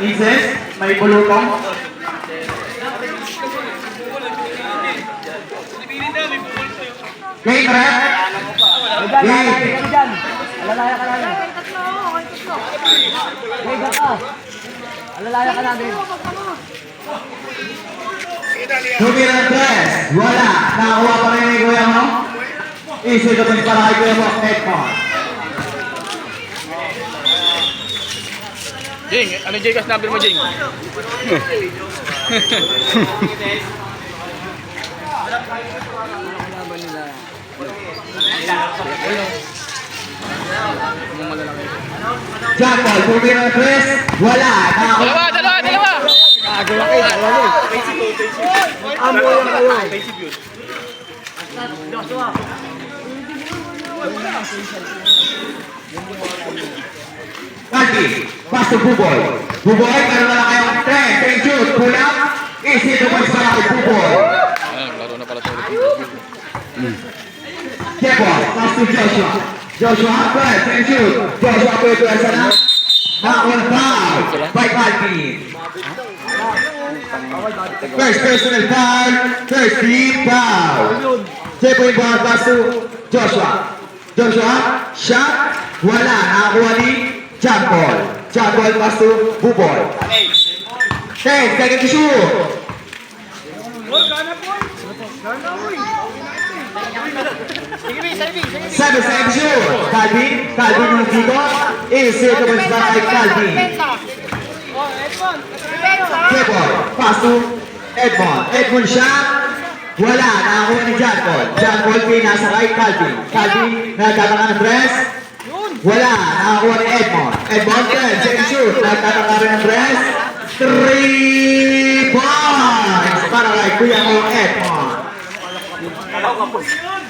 Incest, may bulutong. Game rep. Game. Alalaya ka namin. Game ka. Alalaya ka namin. Tumira press. Wala. Nakakuha pa rin ni Kuya mo. Easy to pins para kay Kuya mo. Headphone. Jing, ano Jcas number mo, Jing? Jackal, tumira press. Wala. Nakakuha. Dalawa! Agawa kayo. Amo yan kayo. Kalbi, pass to Buboy. Buboy, meron na lang kayong 3, 3 shoot. Kulang. Easy to pins para kay Buboy. Ayun, laro na pala ito. Jebon, pass to Joshua. Joshua, press, 3 shoot. Joshua, pwede sa na. Nakakuha foul by Kalbi. First personal foul, first team foul. Jebon, ball, pass to Joshua. Joshua, shot. Wala, nakakuha ni jump ball. Jump ball, pass to Buboy. 10 seconds to shoot. 7 seconds to shoot. Calvin yung dito. Easy to pins para kay Calvin. Jebon, pass to Edmond. Edmond shot. Wala, nakakuha ni John Paul. John Paul pinasa kay Calvin. Calvin, nagtataka ng press. Wala, nakakuha ni Edmond. Edmond, second shoot. Nagtataka rin ng press. 3 points para kay Kuya mo Edmond.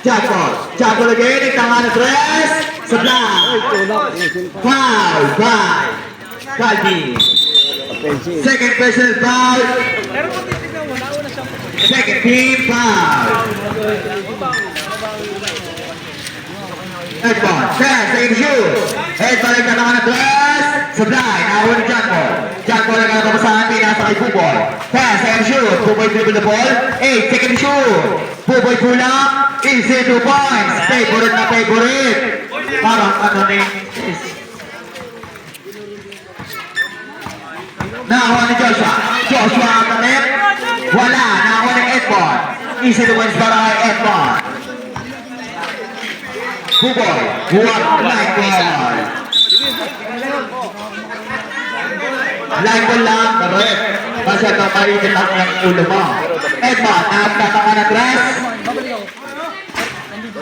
John Paul. John Paul again, nagtaka ng press. Supply. Foul by Calvin. Second personal foul. Second team foul. Edmond, second shoot. Edmond nagtataka ng press. Supply, nakakuha ni John Paul. John Paul nagkakapasahan, pinasa kay Buboy. Second shoot. Buboy dribble the ball. 8, second shoot. Buboy pulang. Easy 2 points. Favorite na favorite. Parang ano ni nakakuha ni Joshua. Joshua ang kanip. Wala, nakakuha ni Edmond. Easy 2 points para kay Edmond. Buboy, huwag line ball. Line ball lang, correct. Kasi ito maikit ang ulo mo. Edmond, nagtataka na dress. 3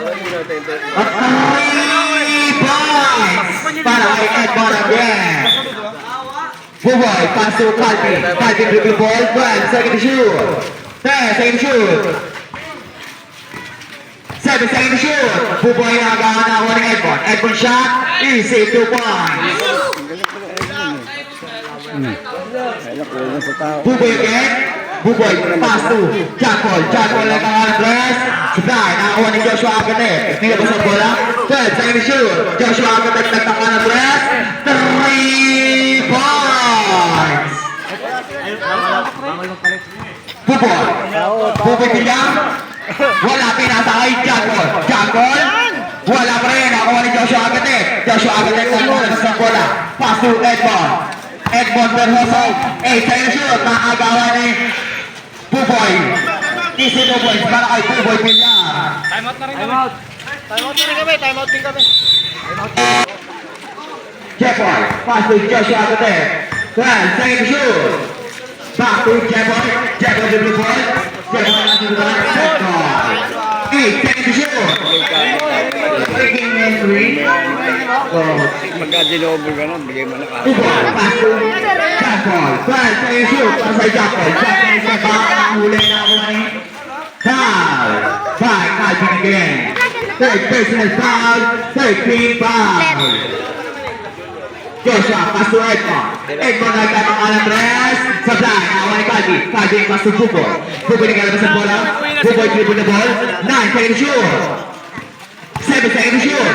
points para kay Edmond again. Buboy, pass to Calvin. Calvin dribble ball, 12, second shoot. 10, second shoot. 7 second shoot. Buboy nagawa na ako ni Edmond. Edmond shot, easy 2 points. Buboy again. Buboy, pass to Jackal. Jackal nagawa ng press. Supply, nakakuha ni Joshua Agatek. Nilabas ang bola. 12 second shoot. Joshua Agatek nagtaka ng press. 3 points. Buboy. Buboy bilang. Wala, pinasa kay Jackal. Jackal. Wala pa rin. Nakuha ni Joshua Agatek. Joshua Agatek nagtaka ng bola. Pass to Edmond. Edmond Berhoso. 8 second shoot. Nakagawa ni Buboy. Easy 2 points para kay Buboy bilang. Time out na rin kami. Time out din kami. Jeboy, pass to Joshua Agatek. 12 second shoot. Back to Jeboy. Jeboy dribble ball. Jeboy natin the right sector. 8 second shoot. Breaking in 3. Pagka dinobol ka na, bigay mo na ka. Buboy, pass to Jeboy. 12 second shoot. Para sa Jeboy. Jeboy sa baka ang huli na ako ni foul. By Calvin again. Third personal foul. Third team foul. Joshua, pass to Edmond. Edmond nagtataka ng press. Supply, nakakuha ni Calvin. Calvin, pass to Buboy. Buboy naglalabas ang bola. Buboy dribble the ball. 9 second shoot. 7 seconds shoot.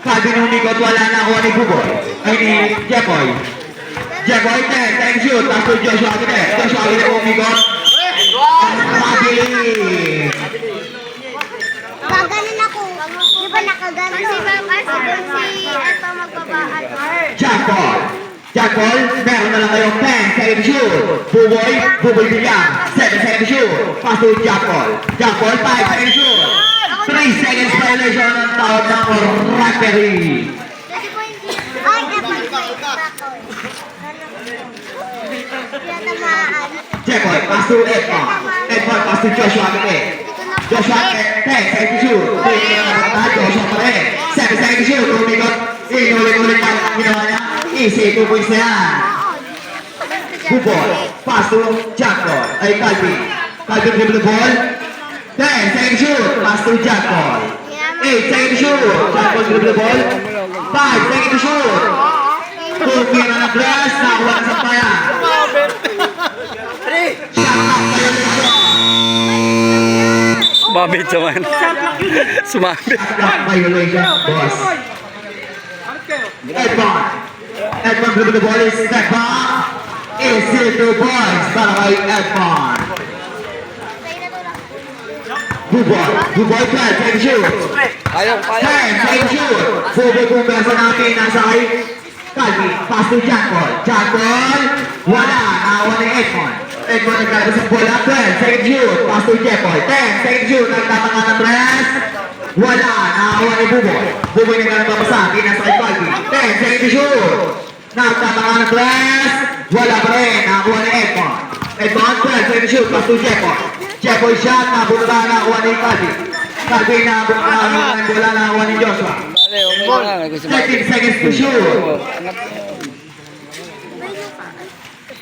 Calvin umikot, wala na ako ni Buboy. Ay ni Jepoy. Jepoy, 10 seconds shoot. Tapos to Joshua Agate. Joshua Agate umikot. Mabilis. Gaganon ako. Di ba nakaganon? Si Eto magpapaan. Jackpot. Jackpot, meron na lang kayong 10 seconds shoot. Buboy bilang. 7 seconds shoot. Pass to Jackpot. Jackpot, 5 seconds shoot. 3 seconds violation ng tawag ng referee. Kasi po hindi. Ay, dapat sa ako. Pinatamaan. Jackpot, pass to Edmond. Edmond, pass to Joshua Agate. Joshua Agate, 10 seconds shoot. Joshua pa rin. 7 seconds shoot. Umikot. Inulit-ulit ang ginawa niya. Easy, 2 points na yan. Buboy, pass to Jackpot. Ay, Calvin. Calvin dribble the ball. 10 seconds shoot. Pass to Jackpot. 8 seconds shoot. Jackpot dribble the ball. 5 seconds shoot. Tumira na glass. Nakuha na sa paya. Shot clock violation. Sumabit naman. Sumabit. Shot clock violation, boss. Edmond. Edmond dribble the ball. Is step back. Easy 2 points para kay Edmond. Buboy, 12 seconds shoot. Ayaw, 10 seconds shoot. Buboy kumpensa natin nasa kay Calvin. Pass to Jackpot. Jackpot. Wala. Nakawa ni Edmond. Edmond nagkalabas ang bola. 12 seconds shoot. Pass to Jackpot. 10 seconds shoot. Nagtatanga ng press. Wala. Nakawa ni Buboy. Buboy nagkalabas sa akin nasa kay Calvin. 10 seconds shoot. Nagtatanga ng press. Wala pa rin. Nakakuha ni Edmond. Edmond, 12 seconds shoot. Pass to Jackpot. Jackpot shot. Nabunta na nakakuha ni Calvin. Calvin nabunta na bola nakakuha ni Joshua. Bale, umay na. Gusto mo. 13 seconds to shoot.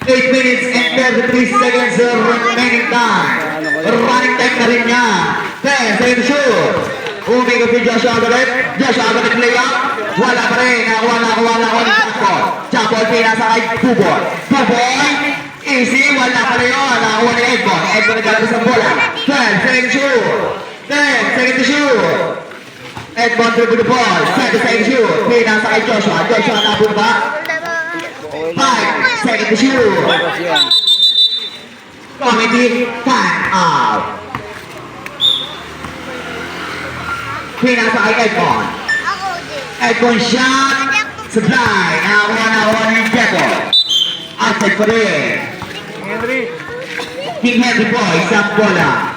8 minutes and 33 seconds remaining time. Running time na rin niya. 10 seconds shoot. Umikot si Joshua Agate. Joshua Agate play up. Wala pa rin. Nakuha ni Jackpot. Jackpot pinasa kay Buboy. Buboy. Easy. Wala pa rin yun. Nakuha ni Edmond. Edmond naglalabas ang bola. 12 seconds shoot. 10 seconds shoot. Edmond dribble the ball. 7 seconds shoot. Pinasa kay Joshua. Joshua nabunta. 5 seconds shoot. Committee time out. Pinasa kay Edmond. Ako din. Edmond shot. Supply. Nakakuha ni Jackpot. Outside pa rin. King Henry Boy. Isang bola.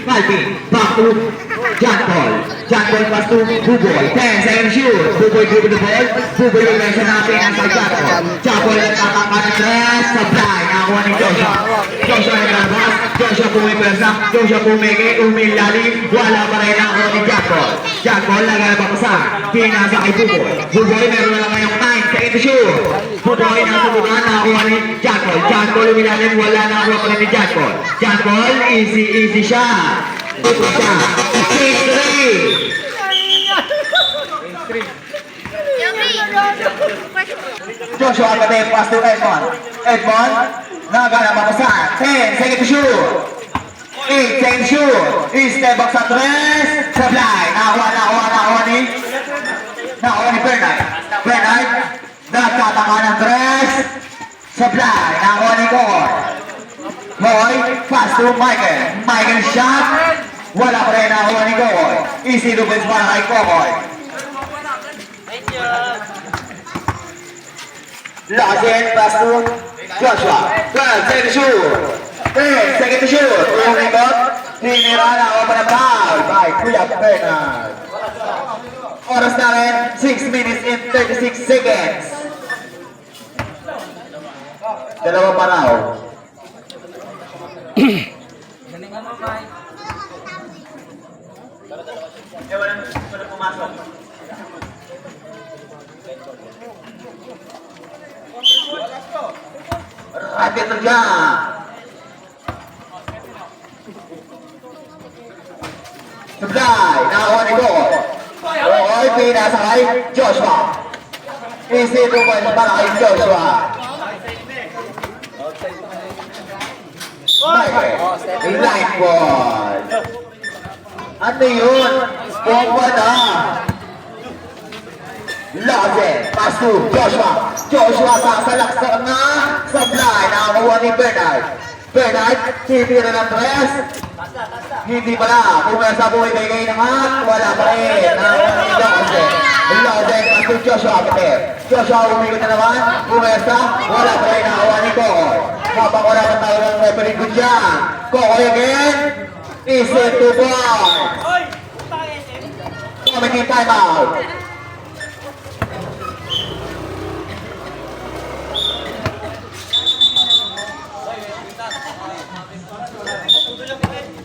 Calvin. Back to John Paul. John Paul pass to Buboy. 10 seconds shoot. Buboy dribble the ball. Buboy yung mention natin ang kay John Paul. John Paul nagtataka ng press. Supply. Nakakuha ni Joshua. Joshua naglalabas. Joshua pumipresa. Joshua umilalim. Wala pa rin ang ni John Paul. John Paul naglalabasa. Pinasa kay Buboy. Buboy meron na lang ngayong 9 seconds shoot. Buboy nakakuha. Nakakuha ni John Paul. John Paul umilalim. Wala na ako pa rin ni John Paul. John Paul, easy shot. Easy shot. 6-3. Joshua Agate pass to Edmond. Edmond, nagana mapasa. 10 seconds to shoot. 8 seconds shoot. Step back sa tres. Supply. Nakakuha ni Bernard. Bernard, nagtataka ng tres. Supply. Nakakuha ni Koy. Koy, pass to Michael. Michael shot. Wala pa rin nakakuha ni Koy. Easy defense para kay Koy. Lajen pass to Joshua. 12 seconds to shoot. 10 seconds to shoot. Umikot. Tinira na ako para foul by Kuya Bernard. Oras na rin, 6 minutes and 36 seconds. Dalawa pa raw. Walang pumasok. Raket kerja. Sebelah, nakakuha ni Boy. Boy, pinasa kay Joshua. Easy 2 points para kay Joshua. Michael, light ball. Ano yun? Bomba na. Lose, pass to Joshua. Joshua sasalaksak na. Sablay, nakakuha ni Bernard. Bernard, titira ng tres. Hindi pala. Pumesa po ibigay naman. Wala pa rin. Nakakuha ni Lose. Lose, pass to Joshua. Joshua umikot na naman. Pumesa. Wala pa rin. Nakakuha ni Kokoy. Habang wala pa tayo ng referee ko dyan. Kokoy again. Is it 2 points? Coming in timeout.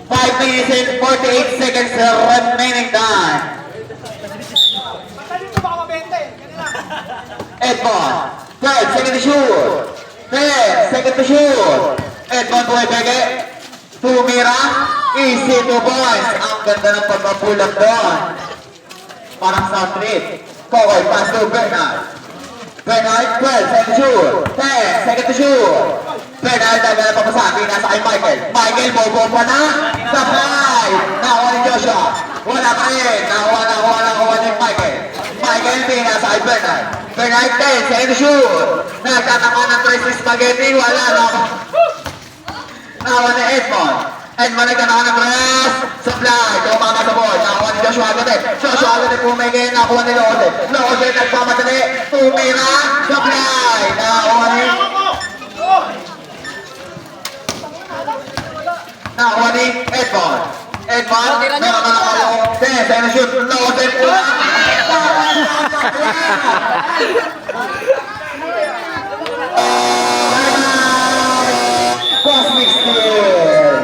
Five minutes and 48 seconds remaining time. Edmond, third, second to shoot. Third, second to shoot. Edmond Buebeke, tumira, easy 2 points. Ang ganda ng pagpapulang doon. Parang sound trip. Kokoy, pass to Bernard. Bernard, 12, second to shoot. 10, second to shoot. Bernard, dagala pa pasabi, nasa kay Michael. Michael, bobo pa na. Supply. Nakuha ni Joshua. Wala pa rin. Nakuha ni Michael. Michael, nasa kay Bernard. Bernard, 10, second to shoot. Nagtatama ng Tracy Spaghetti. Wala na. Nakuha ni Edmond. Edmond, nagtatama ng press. Supply. Tumama sa ball. Nakuha ni Joshua agad. Joshua agad pumigay. Nakuha ni Lose. Lose, nagpamadali. Tumira. Supply. Nakuha ni Edmond. Edmond, meron ka nakalong. Sa'yo na shoot. Lose, pula. Cosmic steal.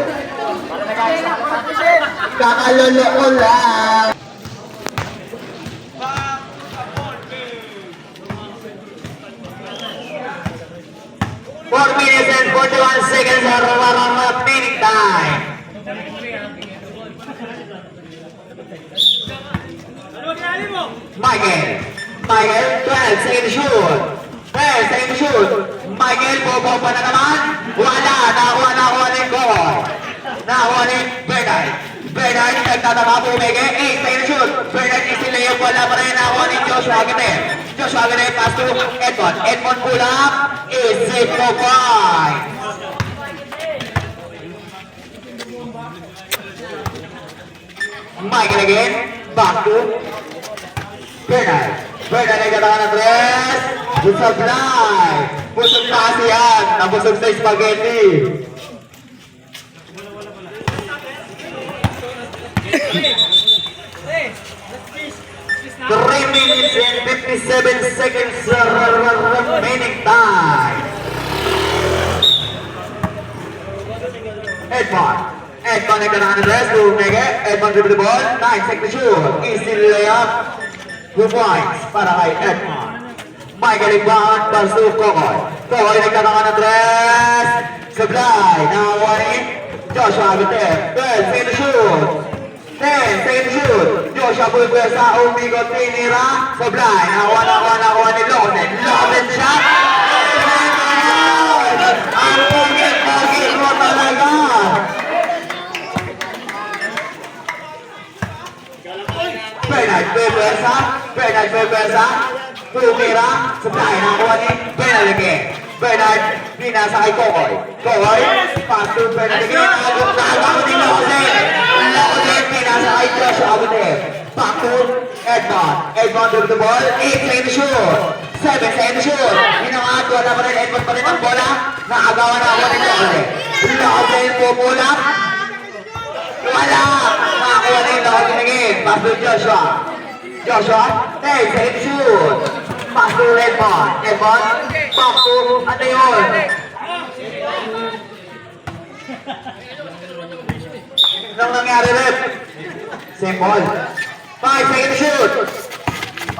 Kakalolo ko lang. Four minutes and 41 seconds remaining time. Michael, 12, second shoot. 12, second shoot. Michael, bobo pa na naman. Wala, nakuha ni Kokoy. Nakuha ni Bernard. Bernard, nagtatama po umege. 8, second shoot. Bernard, easy layup. Wala pa rin. Nakuha ni Joshua Agate. Joshua Agate, pass to Edmond. Edmond pulang. Easy Kokoy. Michael again. Back to Bernard. Bernard ay katakan ng tres. Busog live. Busog na kasi yan. Nabusog sa spaghetti. Three minutes and 57 seconds remaining time. Edmond ay katakan ng tres. Edmond dribble the ball. 9 seconds to shoot. Easy layup. 2 points para kay Edmond. Michael Igbahan, pass to Kokoy. Kokoy nagtataka ng tres. Supply. Nakakuha ni Joshua Agate. 12, second shoot. 10, second shoot. Joshua Bulbuesa, umigot, tinira. Supply. Nakakuha ni Loden. Loden shot. Ang pugit mo talaga. Bernard Bulbuesa, tumira, supply, nakakuha ni Bernard again. Bernard, pinasa kay Kokoy. Kokoy, pass to Bernard again. Nakakuha ni Lose. Lose, pinasa kay Joshua Agate. Back to Edmond. Edmond to the ball. 8 second shoot. 7 second shoot. Hinangat, wala pa rin. Edmond pa rin ang bola. Nakagawa na ako ni Lose. Lose, pupula. Wala! Nakakuha ni Lose again. Pass to Joshua. Joshua, hey, second shoot. Pass to Edmond. Edmond, back to, ano yun? Anong nangyari rin? Same ball. 5 second shoot. 5.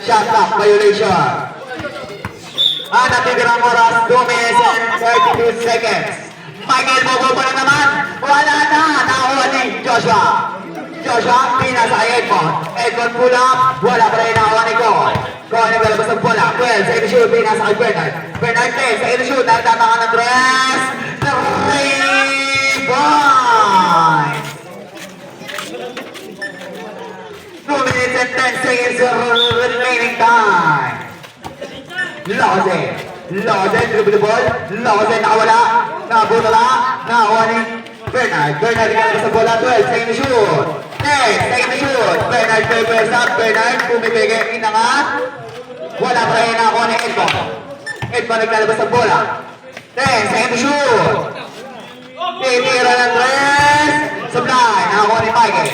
Shot clock violation. Natitirang oras, 2 minutes and 32 seconds. Michael, bobo pa na naman. Wala na. Nakakuha ni Joshua. Joshua, pinasa kay Edmond. Edmond pull up, wala pa rin nakawa ni Con. Con naglalabas ng bola. 12, second to shoot, pinasa kay Bernard. Bernard 10, second to shoot, nagtataka ng dress. 3 points! 2 minutes and 10 seconds remaining time. Lozen, dribble the ball. Lozen, nakawala. Nakabuto na. Nakakuha ni Bernard. Bernard naglalabas ng bola. 12, second to shoot. 10, second to shoot. Bernard, first up. Bernard, pumipigay. Inangat. Wala pa rin nakakuha ni Edmond. Edmond naglalabas ng bola. 10, second to shoot. Titira ng dress. Supply. Nakakuha ni Michael.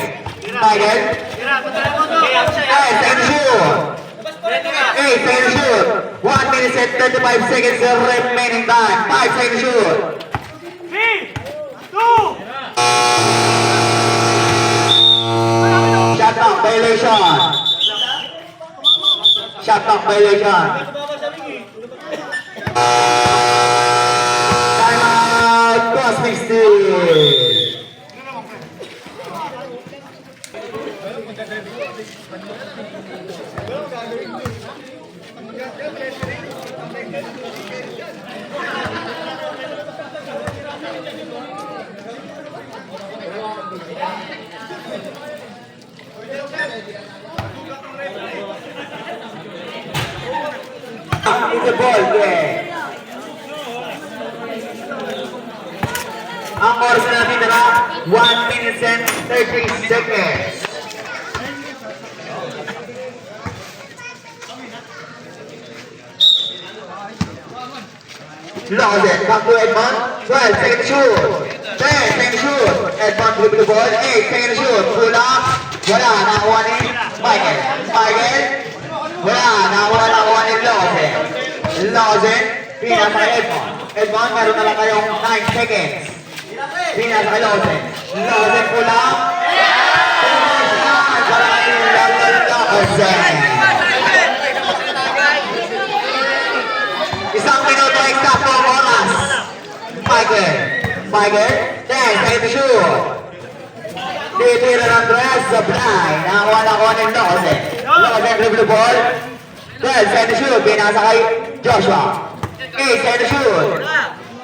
Michael. 10, second to shoot. 8, second to shoot. 1 minute and 35 seconds remaining time. 5, second to shoot. 3, 2, Shot clock violation. Shot clock violation. Time out. Cosmic Steel. It's a ball game. Ang oras na natin na 1 minute and 30 seconds. Lozen, back to Edmond. 12, second to shoot. 10, second to shoot. Edmond dribble the ball. 8, second to shoot. Pull up. Wala, nakakuha ni Michael. Michael. Wala, nakakuha ni Lozen. Lozen, pinasa kay Edmond. Edmond, meron na lang kayong 9 seconds. Pinasa kay Lozen. Lozen, pull up. Lozen. Isang minuto eksakto ang oras. Michael. 10, second to shoot. Titira ng dress, supply. Nakakuha na ko ng Lozen. Lozen, dribble the ball. 12, second to shoot. Pinasa kay Joshua. 8, second to shoot.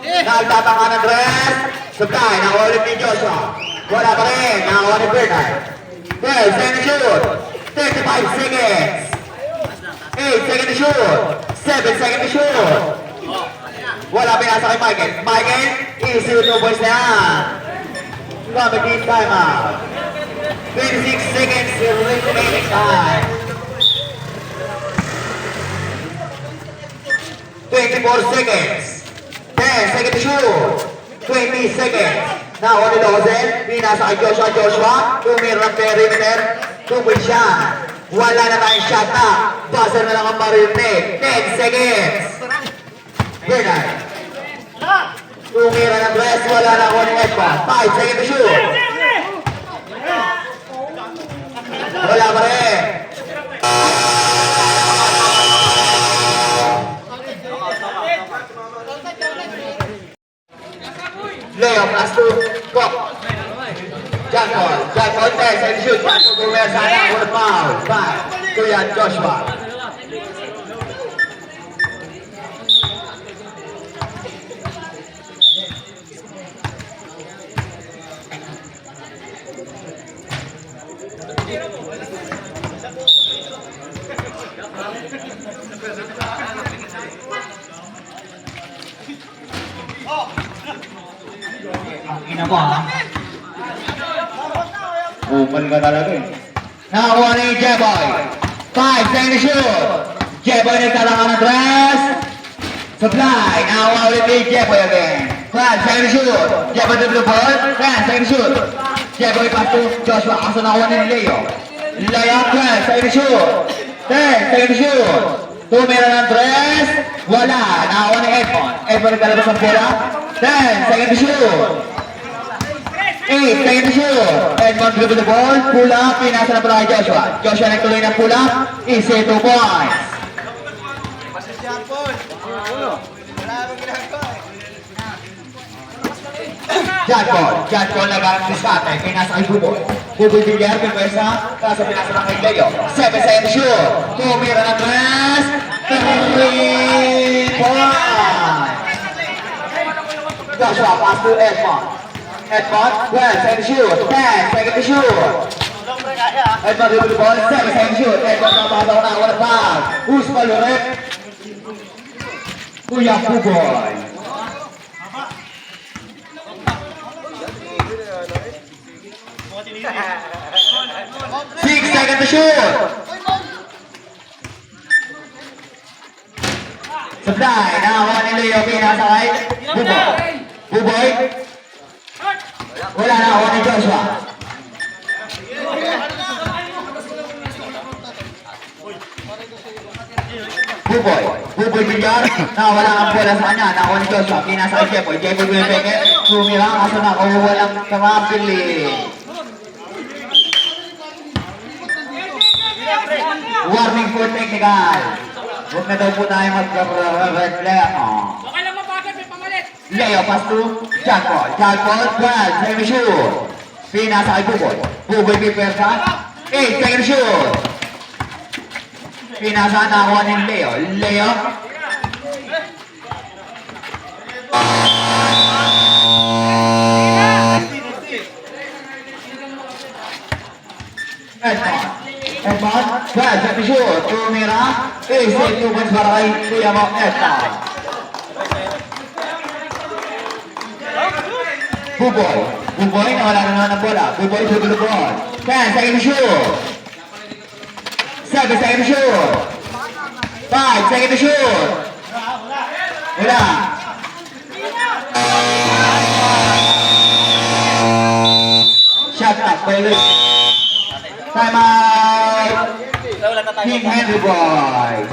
Nagtataka ng dress. Supply. Nakakuha ulit ni Joshua. Wala pa rin. Nakakuha ni Bernard. 12, second to shoot. 35 seconds. 8, second to shoot. 7, second to shoot. Wala pinasa kay Michael. Michael, easy 2 points na yan. Gamit din time out. 26 seconds remaining time. 24 seconds. 10 seconds to shoot. 20 seconds. Now, on the Lozen, pinasa kay Joshua. Tumira ng perimeter. 2 points siya. Wala na tayong shot na. Buzzer na lang ang marinig. 10 seconds. Bernard. Tumira ng dress. Wala na ako ng Edmond. 5 seconds to shoot. Wala pa rin. Leo, last 2. Go. Jack Paul, 10 seconds to shoot. Jack Paul, tumira sa anak for the foul. 5. Kuya Joshua. Ang ina mo, ha? Umal ka talaga eh. Nakakuha ni Jeboy. 5 seconds to shoot. Jeboy nagtataka ng dress. Supply. Nakakuha ulit ni Jeboy again. 5 seconds to shoot. Jeboy dribble the ball. 10 seconds to shoot. Jeboy pass to Joshua. Kaso nakakuha ni Leo. Leo, 12 seconds to shoot. 10 seconds to shoot. Tumira ng dress. Wala. Nakakuha ni Edmond. Edmond naglalabas ng bola. 10 seconds to shoot. 8 seconds to shoot. Edmond dribble the ball. Pull up. Pinasa na pala kay Joshua. Joshua nagtuloy ng pull up. Easy 2 points. Jack Paul. Jack Paul nagamit si Scott. Pinasa kay Buboy. Buboy Villar, Pipesa, kaso pinasa ng kay Leo. 7-second shoot. Tumira ng 3 point. Joshua, pass to Edmond. Edmond, 12-second shoot. 10-second shoot. Edmond dribble the ball, 7-second shoot. Edmond napataw na, walang foul. Who's palurit? Kuya Buboy. 6 seconds to shoot. Supply, nakakuha ni Leo, pinasakay. Buboy. Buboy. Wala, nakakuha ni Joshua. Buboy. Buboy Villar. Nakawala ang bola sa kanya. Nakakuha ni Joshua. Pinasakay Jepoy. Jepoy Guilpeke. Sumira. Kaso nakakuha lang kamapili. Warning for technical. Huwag na daw po tayo mag-reflect. Okay lang mabagal, may pamalit. Leo, pass to Jack Paul. Jack Paul, 12, second shoot. Pinasa kay Buboy. Buboy pipersa. 8, second shoot. Pinasa nakakuha ni Leo. Leo. Edmond, 12, second shoot. Tumira. 8, 2 points para kay Kuya mo, Edmond. Buboy. Buboy, nawala na naman ang bola. Buboy, dribble the ball. 10, second shoot. 7, second shoot. 5, second shoot. Wala. Shot up, Bailey. Time out. Team Henry Boy.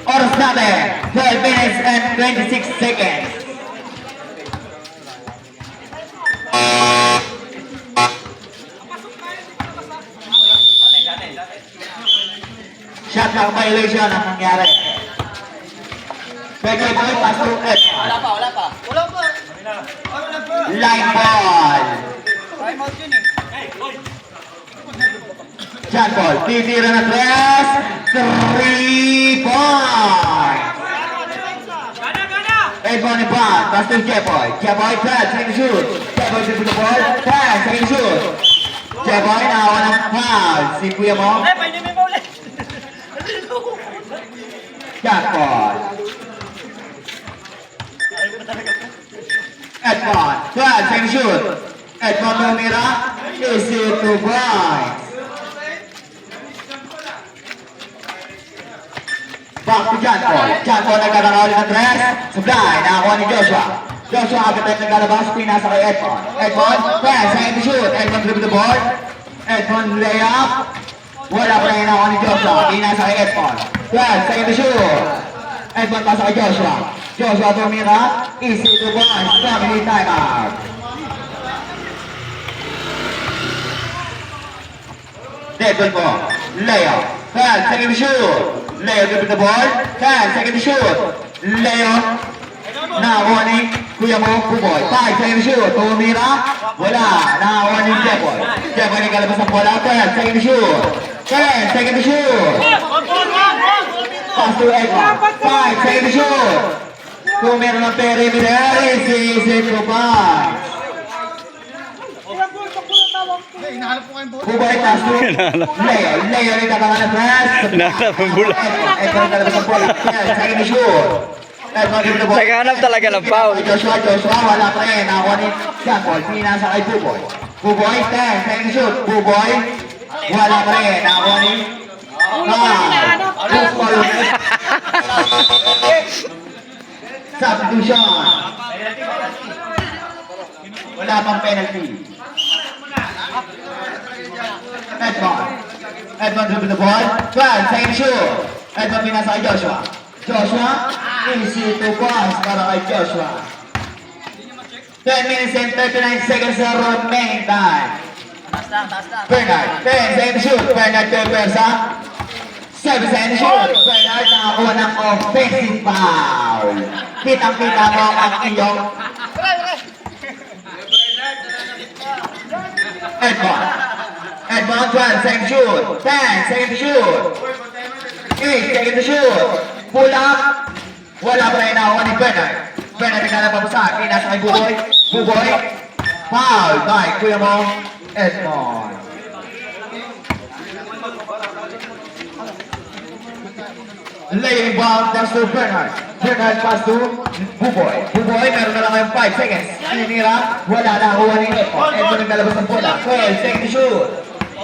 Oras natin, 12 minutes and 26 seconds. Shot clock violation ang nangyari. Pwede boy, pass to Ed. Wala pa. Line ball. Time out yun eh. Shot ball, titira na 3 points. Edmond and Bond, pass to Jepoy. Jepoy, 12, second shoot. Jepoy dribble the ball, 10, second shoot. Jepoy, nakawa ng foul. Si Kuya mo. Painimin mo ulit. Shot ball. Edmond, 12, second shoot. Edmond tumira, easy 2 points. Back to John Paul. John Paul nagkakaroon ng dress. Supply, nakakuha ni Joshua. Joshua agad tayo naglalabas, pinasa kay Edmond. Edmond, pass, second shoot. Edmond dribble the ball. Edmond layup. Wala pa rin nakakuha ni Joshua, pinasa kay Edmond. 12, second shoot. Edmond pasa kay Joshua. Joshua tumira, easy 2 points. Family timeout. Edmond po, layup. 12, second shoot. Leo dribble the ball. 10, second shoot. Leo. Nakakuha ni Kuya mo, Buboy. 5, second shoot. Tumira. Wala. Nakakuha ni Jepoy. Jepoy nagkalabas ng bola. 12, second shoot. 10, second shoot. Pass to Edmond. 5, second shoot. Tumira ng perimeter. Easy 2 points. Buboy, pass to Leo. Leo nagkakaroon ng press. Hinahanap ang bola. Edmond nagkalabas ng bola. 10, second shoot. Edmond dribble the ball. Naghahanap talaga ng foul. Joshua, wala pa rin. Nakakuha ni Jackpot. Pinasa kay Buboy. Buboy, 10, second shoot. Buboy, wala pa rin. Nakakuha ni Substitution. Wala pang penalty. Edmond dribble the ball. 12 seconds to shoot. Edmond pinasa kay Joshua. Joshua, easy to pass para kay Joshua. 10 minutes and 39 seconds na remaining time. Taas lang, taas lang. Bernard, 10 seconds to shoot. Bernard kay Persa. 7 seconds to shoot. Bernard nakakuha ng offensive foul. Kitang-kita mo ang iyong Edmond. Edmond, 12 seconds to shoot. 10 seconds to shoot. 8 seconds to shoot. Pull up. Wala pa rin nakuha ni Bernard. Bernard tingnan pa po sa akin. Nasa kay Buboy. Buboy. Foul by kuya mo, Edmond. Laying ball pass to Bernard. Bernard pass to Buboy. Buboy, meron na lang kayong 5 seconds. Sinira, wala na kuha ni Edmond. Edmond naglalabas ng bola. 12 seconds to shoot.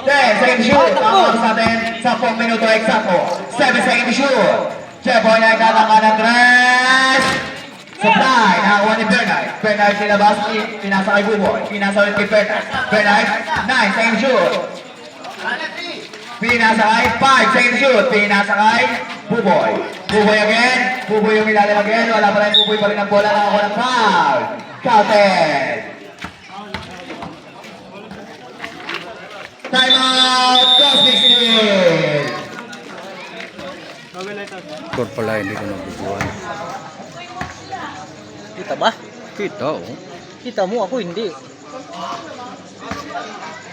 10 seconds to shoot. Tapos natin 10 minuto eksakto. 7 seconds to shoot. Chepoy na ikataka ng dress. Supply, nakakuha ni Bernard. Bernard sinabas, pinasa kay Buboy. Pinasa ulit kay Bernard. Bernard, 9 seconds to shoot. Pinasa kay 5 seconds to shoot. Pinasa kay Buboy. Buboy again. Buboy yung ilalim again. Wala pa rin Buboy pa rin ang bola. Nakakuha ng foul. Counted. Time out. Cosmic Steel. Score pala, hindi ko nabubuhan. Kita ba? Kita, oh. Kita mo, ako hindi.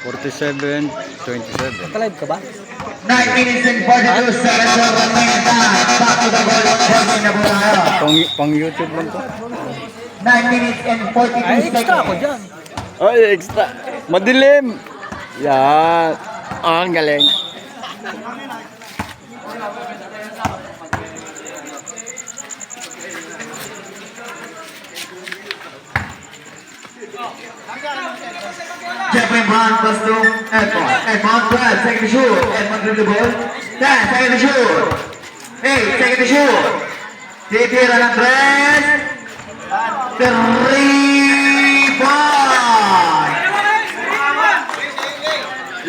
47-27. Ka-live ka ba? 9 minutes and 42 seconds of remaining time. Back to the goal. Jordan na po tayo. Pang YouTube lang to. 9 minutes and 42 Ay, extra ako seconds. dyan. Ay, extra. Madilim. Yan. Ah, ang galing. Jeffrey Brown pass to Edmond. Edmond 12 seconds to shoot. Edmond dribble the ball. 10 seconds to shoot. 8 seconds to shoot. Titira ng dress. 3 point.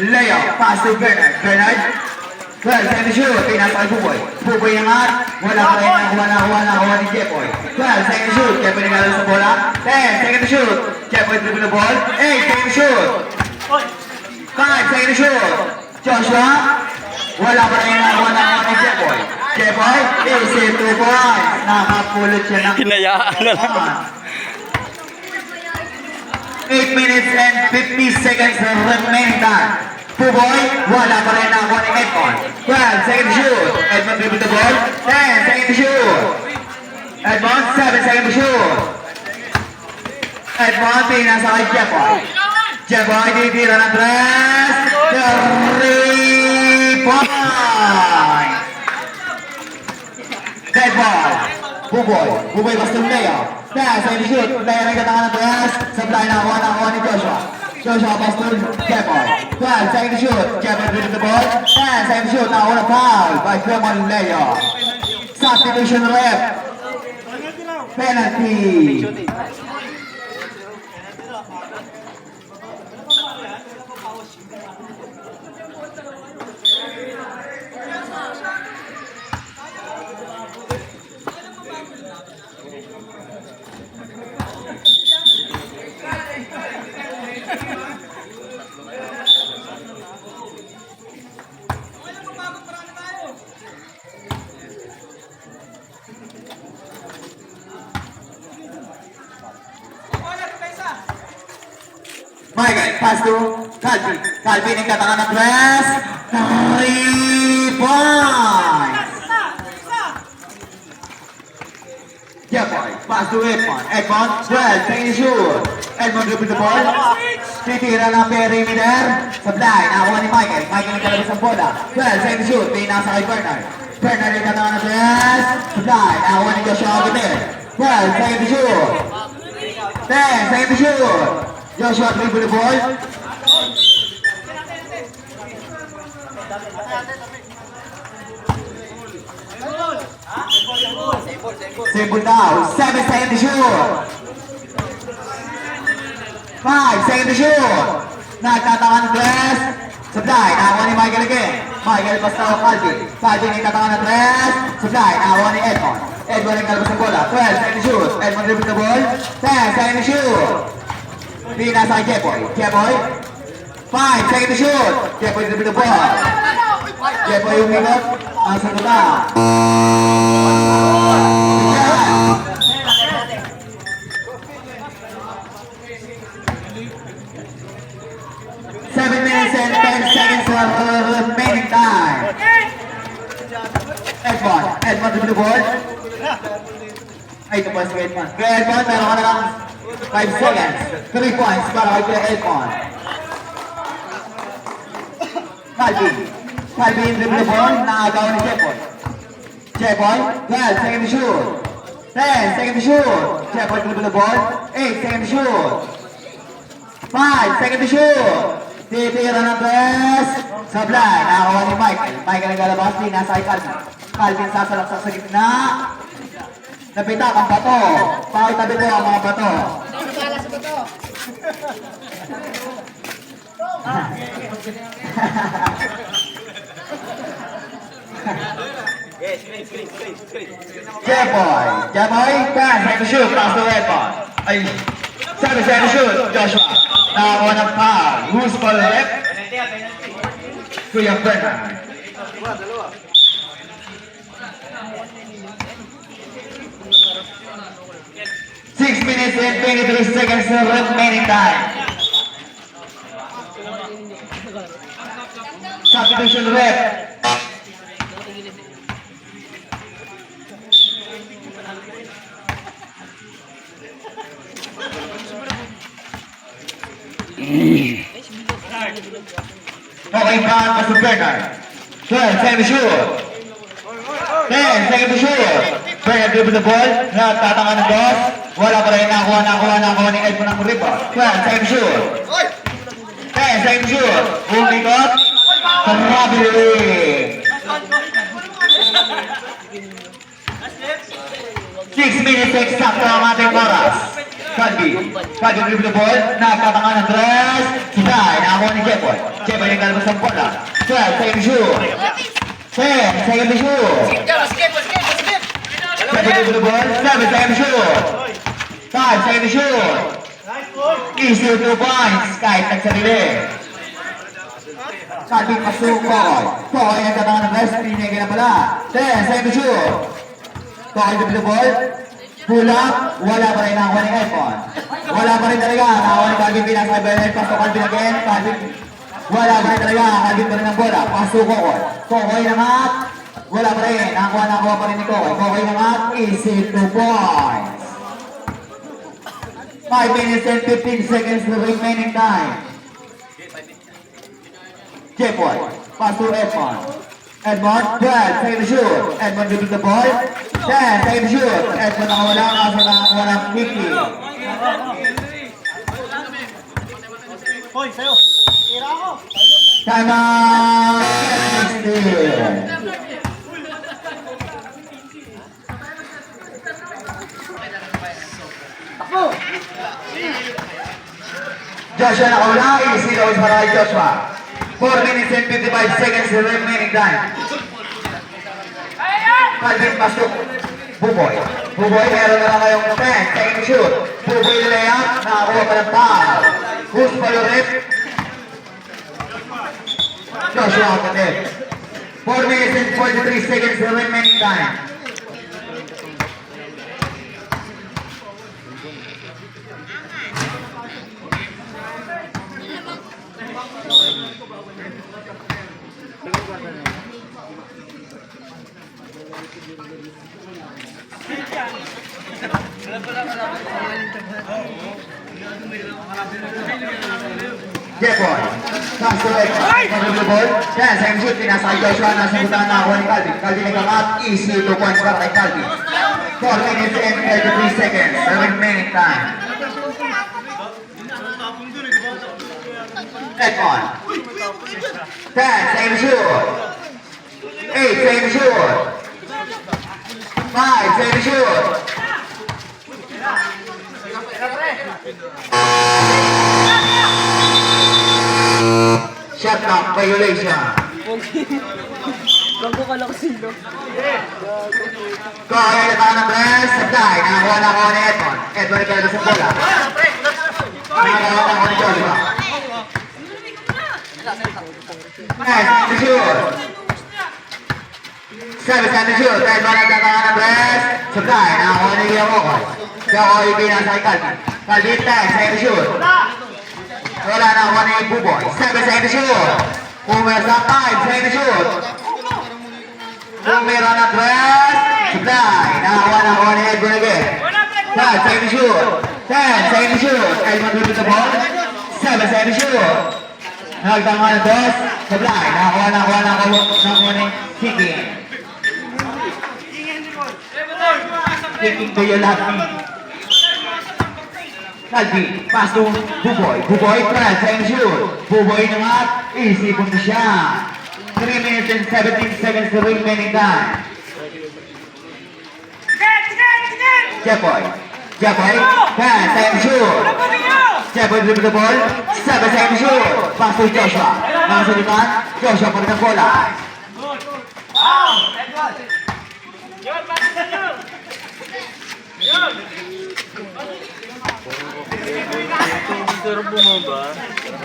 Layup. Pass to Bernard. Bernard. 12 seconds to shoot. Pinasa kay Buboy. Buboy naman. Wala pa rin nakuha ni Jeffoy. 12 seconds to shoot. Jeffoy naglalaro sa bola. 10 seconds to shoot. Jeffoy dribble the ball. 8 seconds to shoot. 5 seconds to shoot. Joshua. Wala pa rin nakuha ni Jeffoy. Jeffoy. Easy 2 points. Nakapulot siya ng Hinayaan na lang. 8 minutes and 50 seconds remaining time. Buboy, wala pa rin nakuha ni Edmond. 12 seconds to shoot. Edmond dribble the ball. 10 seconds to shoot. Edmond, 7 seconds to shoot. Edmond, pinasa kay Jeffoy. Jeffoy, titira ng dress. 3 points. Dead ball. Buboy. Buboy basta yung layout. 10 seconds to shoot. Layout ang katangan ng dress. Supply nakuha ni Joshua. Joshua pass to Jeffoy. 12 seconds to shoot. Jeffoy dribble the ball. 10 seconds to shoot. Nakuha na foul by Clemon Leo. Substitution ref. Penalty. Michael, pass to Calvin. Calvin ang katangan ng press. 3 points. Jeffoy, pass to Edmond. Edmond, 12, second shoot. Edmond dribble the ball. Titira ng perimeter. Supply, nakakuha ni Michael. Michael ang kalabas ng bola. 12, second shoot. Pinasa kay Bernard. Bernard ang katangan ng press. Supply, nakakuha ni Joshua Aguilar. 12, second shoot. 10, second shoot. Joshua dribble the ball. Simple now. 7 seconds to shoot. 5 seconds to shoot. Nagtatawa ng dress. Supply. Nakakuha ni Michael again. Michael Pastao, Calvin. Calvin yung katangan ng tres. Supply, nakakuha ni Edmond. Edmond yung kalabas ng bola. 12, second to shoot. Edmond dribble the ball. 10, second to shoot. Hindi nasa kay Jepoy. Jepoy. 5, second to shoot. Jepoy dribble the ball. Jepoy yung minot. Ang saguta. 7 minutes and 10 seconds remaining time. Edmond dribble the ball. Ay, ito pa si Edmond. Kaya Edmond, meron ka na lang 5 seconds. 3 points para kay Kuya Edmond. Calvin dribble the ball. Nakagawa ni Jepoy. Jepoy, 12, second to shoot. 10, second to shoot. Jepoy dribble the ball. 8, second to shoot. 5, second to shoot. Titira ng tres. Sablay, nakakuha ni Michael. Michael ang galabas, nasa kay Calvin. Calvin sasalaksak sa gitna. Napitak ang bato. Pakitabi ko ang mga bato. Jepoy, 10, second to shoot. Pass to Edmond. Ay, 7, second to shoot. Joshua. Nakakuha ng foul. Who's for the left? Kuya Bernard. 6 minutes and 23 seconds remaining time. Substitution rep. Okay, pa si Bernard. 12, second to shoot. 10, second to shoot. Bernard dribble the ball. Nagtatanga ng dos. Wala pa rin. Nakuha ni Edmond ng rebound. 12, second to shoot. 10, second to shoot. Umikot. Grabe. 6 minutes exacto ang ating oras. Calvin dribble the ball. Nagtatanga ng tres. Sitay. Nakakuha ni Jepoy. Jepoy yung galabas ng bola. 12, second to shoot. 10, second to shoot. Jepoy dribble the ball. 7, second to shoot. 5, second to shoot. Easy 2 points. Kahit nagsarili. Calvin Pasukoy. Koy ang katangan ng tres. Pinigay na pala. 10, second to shoot. Koy dribble the ball. Pull up, wala pa rin nakakuha ni Edmond. Wala pa rin talaga, nakakuha ni Calvin Pinas kay Bernard. Pasto Calvin again, Calvin. Wala pa rin talaga, Calvin pa rin ang bola. Pasto Kokoy. Kokoy na mat. Wala pa rin, nakakuha pa rin ni Kokoy. Kokoy na mat, easy 2 points. 5 minutes and 15 seconds remaining time. Jepoy, pass to Edmond. Edmond, 12, second to shoot. Edmond dribble the ball. 10, second to shoot. Edmond nakawala, kaso nakakuha ng Mickey. Hoy, sa'yo. Tira ako. Time out! Joshua nakawala, easy daw para kay Joshua. 4 minutes and 55 seconds remaining time. Calvin pasok. Buboy. Buboy, meron na lang kayong 10, second to shoot. Buboy layup, nakakuha pa ng foul. Who's for your rep? Joshua Akadet. 4 minutes and 43 seconds remaining time. Jepoy. Pass to Edmond. Dribble the ball. 10, second shoot. Pinasa kay Joshua. Nasa butahan na ako ni Calvin. Calvin nagkakat. Easy 2 points para kay Calvin. 4 minutes and 33 seconds. Remaining time. Edmond. 10, second shoot. 8, second shoot. 5, second shoot. Shot clock violation. Bago ka lang sino. Kaya naman ng press, supply. Nakakuha na ako ni Edmond. Edmond ikaw sa bola. Nakakuha na ako ni Joshua. Nice, to shoot. Service and to shoot. Edmond at nakakuha ng press, supply. Nakakuha ni Yamoko. Kaya ipinasa kay Calvin. Calvin, thanks, and to shoot. Wala na ako ni Buboy. Service and to shoot. Umer sa 5, and to shoot. Umira na press, supply. Nakakuha na ako ni Edmond again. 5, second shoot. 10, second shoot. Edmond with the ball. 7, second shoot. Nagtama ng boss, supply. Nakakuha na ako ni Kiki. Kiki to your left knee. Calvi, pass to Buboy. Buboy, press, second shoot. Buboy naman, easy punto siya. 3 minutes and 17 seconds remaining time. Jepoy. Jepoy. 10 second shoot. Jepoy dribble the ball. 7 second shoot. Pass to Joshua. Nasa lipan. Joshua pa rin ang bola.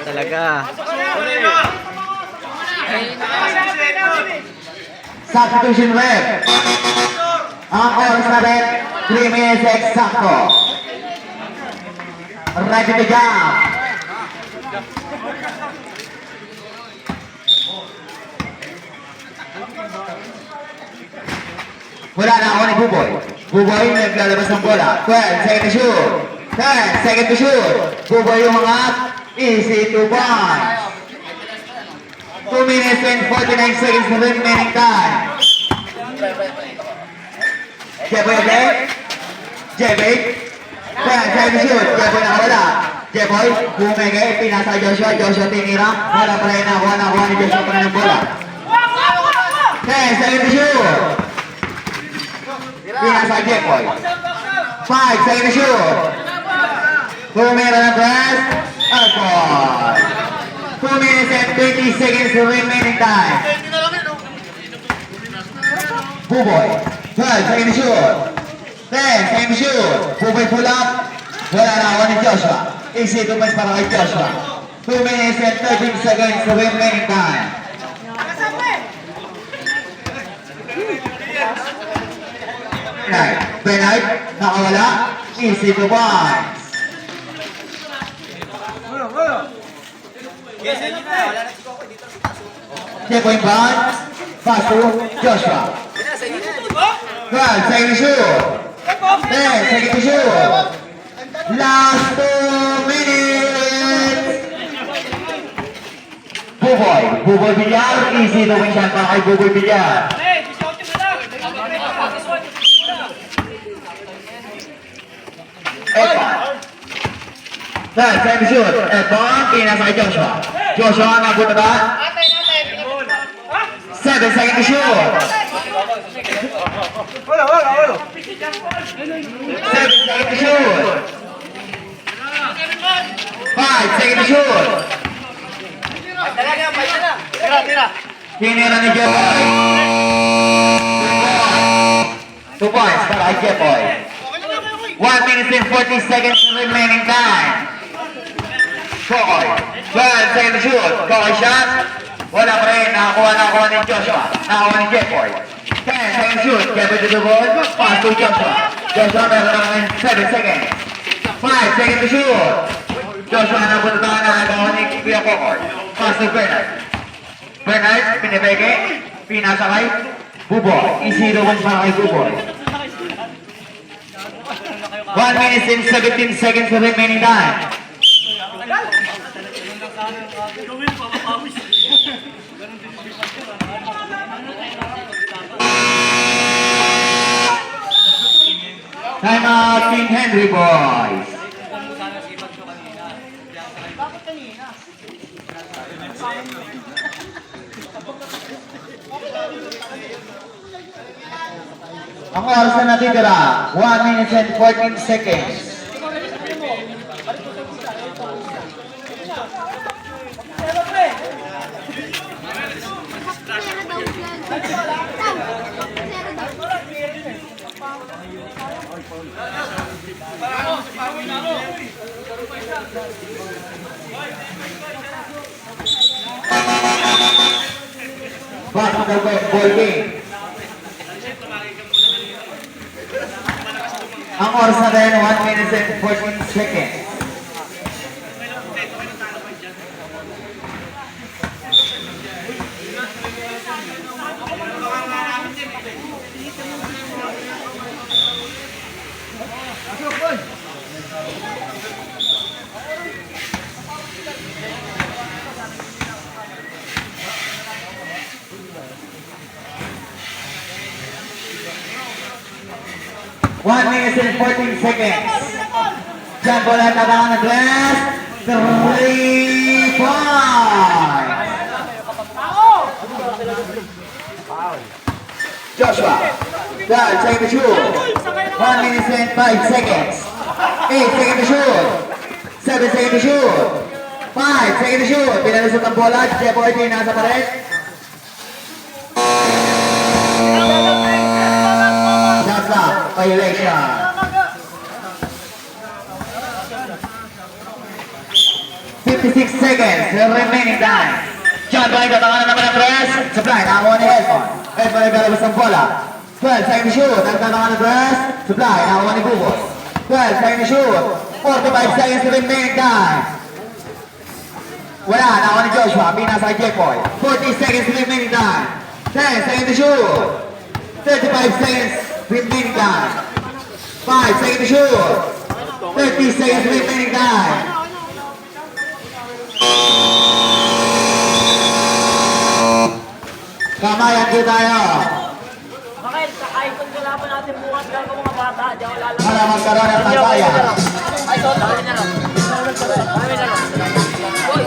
Talaga. Substitution rep. Ang oras na rin, 3 minutes eksakto. Ready to jump. Wala na ako ni Buboy. Buboy naglalabas ng bola. 12 second to shoot. 10 second to shoot. Buboy yung mga easy to punch. 2 minutes and 49 seconds remaining time. Jeboy again. Jeboy. 10 second to shoot. Jeboy nakawala. Jeboy, bumigay. Pinasa Joshua. Joshua tinira. Wala pa rin nakuha ni Joshua pa rin ng bola. 10 second to shoot. Pinasa Jeboy. 5 second to shoot. Tumira na press. Alcohol. 2 minutes and 20 seconds remaining time. Buboy. 12 second to shoot. 10 second to shoot. Buboy pull up. Wala na ako ni Joshua. Easy to pass para kay Joshua. 2 minutes and 13 seconds remaining time. Penay, nakawala. Easy to pass. Checkpoint bounce. Pass to Joshua. 12 second to shoot. 10 second to shoot. Last 2 minutes. Buboy. Buboy Villar. Easy to win shot para kay Buboy Villar. Edmond. 12 second to shoot. Edmond. Pinasa kay Joshua. Joshua nabot na ba? 7 second to shoot. 7 second to shoot. 5 second to shoot. Tinira ni Jepoy. 2 points para kay Jepoy. 1 minute and 40 seconds remaining time. Kokoy. 12 second to shoot. Kokoy shot. Wala pa rin. Nakakuha ni Joshua. Nakakuha ni Jepoy. 10 second shoot. Jepoy to the ball. Pass to Joshua. Joshua meron ng 7 seconds. 5 second to shoot. Joshua napunta na nakakuha ni Kuya Kokoy. Pass to Bernard. Bernard, pinipeke. Pinasa kay Buboy. Easy to win para kay Buboy. 1 minute and 17 seconds remaining time. Time out, Team Henry boys. Ang oras na natitira, 1 minute and 14 seconds. Basketball ball game. Ang oras na rin, 1 minute and 14 seconds. One minute and 14 seconds. Diyan bola ang tabangan ng glass. 3 points. Joshua. Dahil second to shoot. 1 minute and 5 seconds. 8 second to shoot. 7 second to shoot. 5 second to shoot. Pinalusot ang bola. Jeff Ortiz nasa pa rin. Shot clock violation. 56 seconds remaining time. John Boy katanganan naman ang press. Supply, nakakuha ni Edmond. Edmond ay galabas ng bola. 12 second shoot. Nagkatanganan ng press. Supply, nakakuha ni Bubos. 12 second shoot. 45 seconds remaining time. Wala, nakakuha ni Joshua. Pinasa kay Jepoy. 40 seconds remaining time. 10 seconds to shoot. 35 seconds remaining time. 5 seconds to shoot. 30 seconds remaining time. Kamayan ko tayo. Bakit? Kakain ko nila pa natin bukas lang mga bata. Diyan ko lalaki. Para magkaroon ng pantaya. Ay, so, dami na lang. Dami na lang. Boy!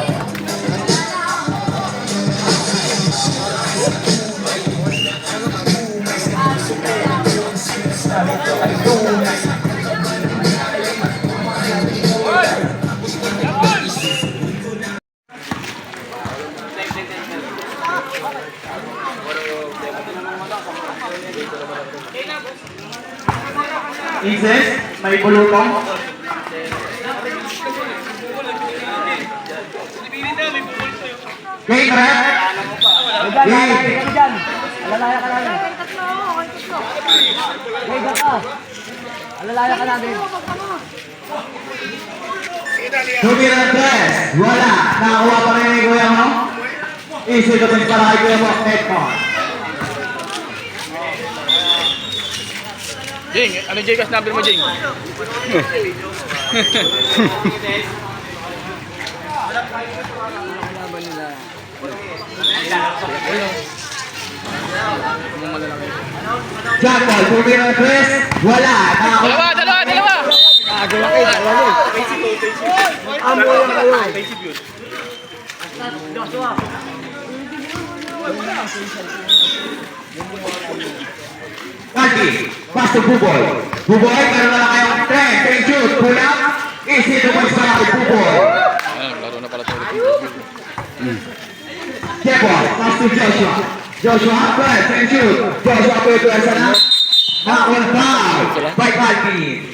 Isis, may bulutong. Game rep. Game. Alalaya ka namin. Wait ka. Alalaya ka namin. Tumira ng press. Wala. Nakakuha pa rin ni Kuya mo. Easy to win para kay Kuya mo. Edmond. Jing, ano Jing? Number mo, Jing? Jack ball. Tumira ng press. Wala. Nakakuha. Dalawa! Amo yan kayo. Kaldi. Pass to Buboy. Buboy, meron na lang kayong 10. Thank you. Pull up. Easy to win para kay Buboy. Laro na pala ito. Jepoy. Pass to Joshua. Joshua, good. Thank you. Joshua, pwede yan sana. Nakakuha foul by Kaldi.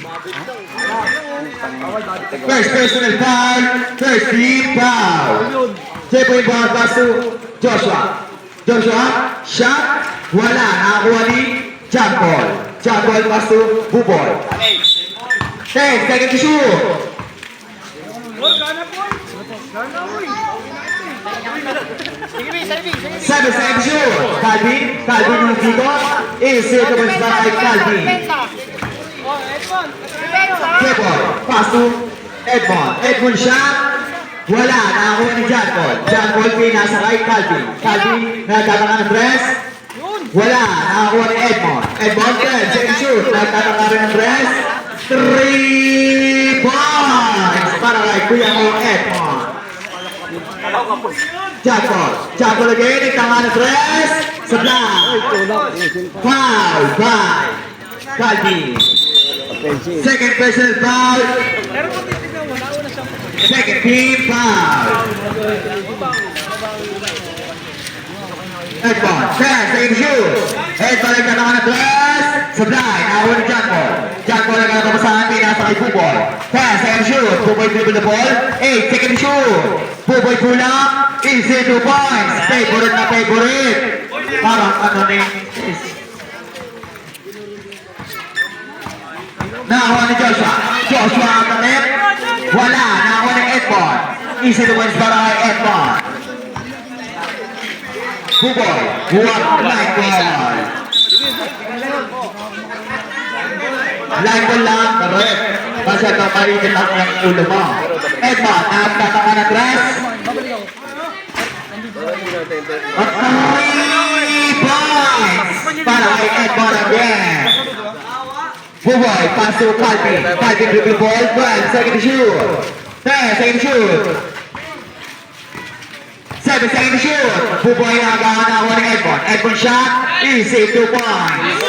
First personal foul. First team foul. Jepoy ball. Pass to Joshua. Joshua, shot. Wala. Nakakuha ni Jack ball. Jack ball pass to Buboy. 10 seconds to shoot. Seven seconds to shoot. Calvin yung dito. Easy to win para kay Calvin. Jepoy, pass to Edmond. Edmond shot. Wala, nakakuha ni Jack ball. Jack ball pinasa kay Calvin. Calvin nagtataka ng press. Wala, nakakuha ni Edmond. Edmond, good. Second shoot. Nagtataka rin ng press. 3 points para kay Kuya mo, Edmond. Jackpot. Jackpot again. Nagtaka ng press. Supply. Foul by Calvin. Second personal foul. Second team foul. Edmond, 10 second shoot. Edmond ay katangan ng dress. Supply, nakakuha ni John Paul. John Paul ay katapasahan, pinasa kay Buboy. 10 second shoot. Buboy dribble the ball. 8 second shoot. Buboy kulang. Easy 2 points. Favorite na favorite. Parang ano ni nakakuha ni Joshua. Joshua ang kanip. Wala, nakakuha ni Edmond. Easy 2 points para kay Edmond. Buboy, buwag line ball. Line ball lang, correct. Kasi ito mainit ang iyong ulo mo. Edmond, nagtataka ng dress. At 3 points para kay Edmond again. Buboy, pass to Calvin. Calvin dribble ball, 12 second shoot. 10 second shoot. 7 second shoot. Buboy na agawan na ako ng Edmond. Edmond shot. Easy 2 points.